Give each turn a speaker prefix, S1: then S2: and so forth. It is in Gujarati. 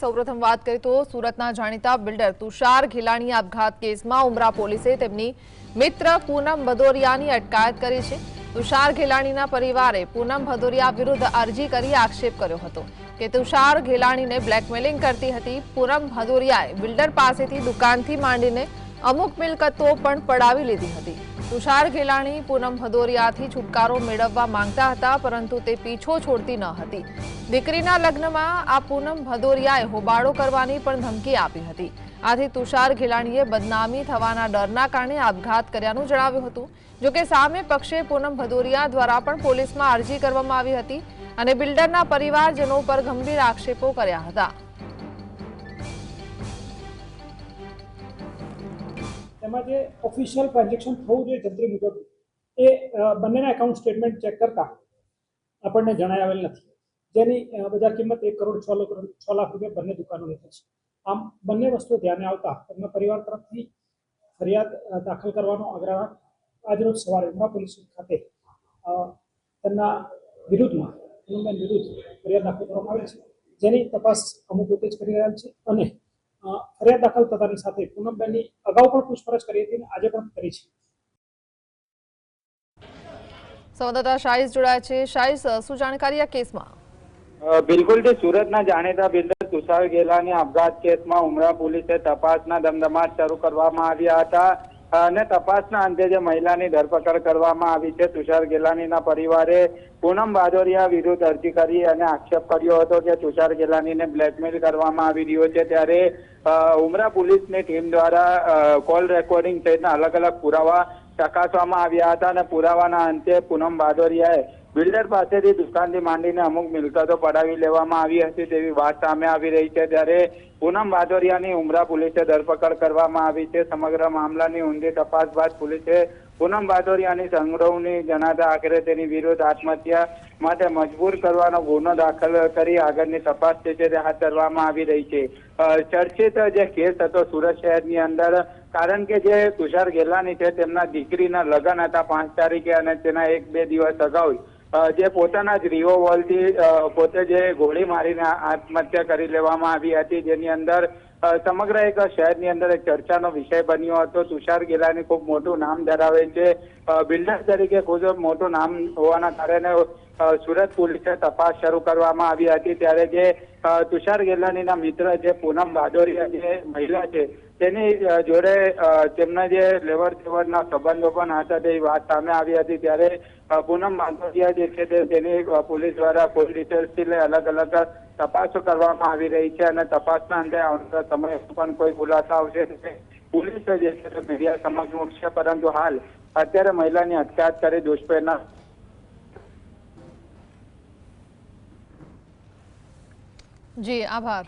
S1: સૌપ્રથમ વાત કરીએ તો સુરતના જાણીતા બિલ્ડર તુષાર ઘેલાણી આપઘાત કેસમાં ઉમરા પોલીસે તેમની મિત્ર પૂનમ ભદૌરિયાની અટકાયત કરી છે। તુષાર ઘેલાણીના પરિવારે પૂનમ ભદૌરિયા વિરુદ્ધ અરજી કરી આક્ષેપ કર્યો હતો કે તુષાર ઘેલાણીને બ્લેકમેલિંગ કરતી હતી। પૂનમ ભદૌરિયાએ બિલ્ડર પાસેથી દુકાનથી માંડીને અમુક મિલકતો પણ પડાવી લીધી હતી। તુષાર ઘેલાણી પૂનમ ભદૌરિયાથી છુટકારો મેળવવા માંગતા હતા, પરંતુ તે પીછો છોડતી ન હતી। દીકરીના લગ્નમાં આ પૂનમ ભદૌરિયાએ હોબાળો કરવાની પણ ધમકી આપી હતી। આથી તુષાર ઘેલાણીએ બદનામી થવાના ડરના કારણે આપઘાત કર્યાનું જણાવ્યું હતું। જોકે સામે પક્ષે પૂનમ ભદૌરિયા દ્વારા પણ પોલીસમાં અરજી કરવામાં આવી હતી અને બિલ્ડરના પરિવારજનો પર ગંભીર આક્ષેપો કર્યા હતા।
S2: તેમાં જે ઓફિશિયલ ટ્રાન્ઝેક્શન થવું જોઈએ જંત્રી મુજબ એ બંનેના એકાઉન્ટ સ્ટેટમેન્ટ ચેક કરતા આપણને જણાવેલ નથી, જેની બજાર કિંમત 1,06 લાખ રૂપિયા બંને દુકાનોની થઈ છે। આમ બંને વસ્તુઓ ધ્યાને આવતા તેમના પરિવાર તરફથી ફરિયાદ દાખલ કરવાનો આગ્રહ આજરોજ સવારે ઉમરા પોલીસ ખાતે તેમના વિરુદ્ધમાં પૂનમબેન વિરુદ્ધ ફરિયાદ દાખલ કરવામાં આવી છે, જેની તપાસ અમુક લોકો કરી રહ્યા છે અને ફરિયાદ દાખલ થતાની સાથે પૂનમબેનની અગાઉ પણ પૂછપરછ કરી હતી અને આજે પણ કરી છે।
S1: સંવાદદાતા શાહીસ જોડાયા છે। શાહીસ, શું જાણકારી આ કેસમાં?
S3: બિલકુલ જે સુરતના જાણીતા બિલ્ડર તુષાર ઘેલાણી આપઘાત કેસમાં ઉમરા પોલીસે તપાસના ધમધમાટ શરૂ કરવામાં આવ્યા હતા અને તપાસના અંતે જે મહિલાની ધરપકડ કરવામાં આવી છે। તુષાર ઘેલાણીના પરિવારે પૂનમ ભદૌરિયા વિરુદ્ધ અરજી કરી અને આક્ષેપ કર્યો હતો કે તુષાર ઘેલાણીને બ્લેકમેલ કરવામાં આવી રહ્યો છે। ત્યારે ઉમરા પોલીસની ટીમ દ્વારા કોલ રેકોર્ડિંગ સહિતના અલગ અલગ પુરાવા ચકાસવામાં આવ્યા હતા અને પુરાવાના અંતે પૂનમ ભદૌરિયાએ બિલ્ડર પાસેથી દુકાનથી માંડીને અમુક મિલકતો પડાવી લેવામાં આવી હતી તેવી વાત સામે આવી રહી છે। ત્યારે પૂનમ ભદૌરિયાની ઉમરા પોલીસે ધરપકડ કરવામાં આવી છે। સમગ્ર મામલાની ઊંડી તપાસ બાદ પોલીસે પૂનમ ભદૌરિયાની સંડોવણી જણાતા આખરે તેની વિરુદ્ધ આત્મહત્યા માટે મજબૂર કરવાનો ગુનો દાખલ કરી આગળની તપાસ છે તે હાથ ધરવામાં આવી રહી છે। ચર્ચિત જે કેસ હતો સુરત શહેરની અંદર, કારણ કે જે તુષાર ઘેલાણી છે તેમના દીકરીના લગ્ન હતા 5 તારીખે અને તેના 1-2 દિવસ અગાઉ જે પોતાના જ રિવોલ્વરથી પોતે જે ગોળી મારીને આત્મહત્યા કરી લેવામાં આવી હતી, જેની અંદર સમગ્ર એક શહેરની અંદર એક ચર્ચાનો વિષય બન્યો હતો। તુષાર ઘેલાણી ખૂબ મોટું નામ ધરાવે છે, બિલ્ડર તરીકે ખૂબ મોટું નામ હોવાના કારણે સુરત પોલીસે તપાસ શરૂ કરવામાં આવી હતી। ત્યારે જે તુષાર ઘેલાણીના મિત્ર જે પૂનમ ભદૌરિયા જે મહિલા છે તેની જોડે તેમના જે લેવડ દેવડના સંબંધો પણ હતા તેવી વાત સામે આવી હતી। ત્યારે પૂનમ ભદૌરિયા જે છે તેની પોલીસ દ્વારા કોઈ ડિટેલ્સથી લઈ અલગ અલગ તપાસો કરવામાં આવી રહી છે અને તપાસના અંતે આવનારા સમયે પણ કોઈ ખુલાસા આવશે પોલીસ જે છે તે મીડિયા સમક્ષ મૂકશે, પરંતુ હાલ અત્યારે મહિલાની અટકાયત કરી દુષ્પ્રેરણા।
S1: જી, આભાર।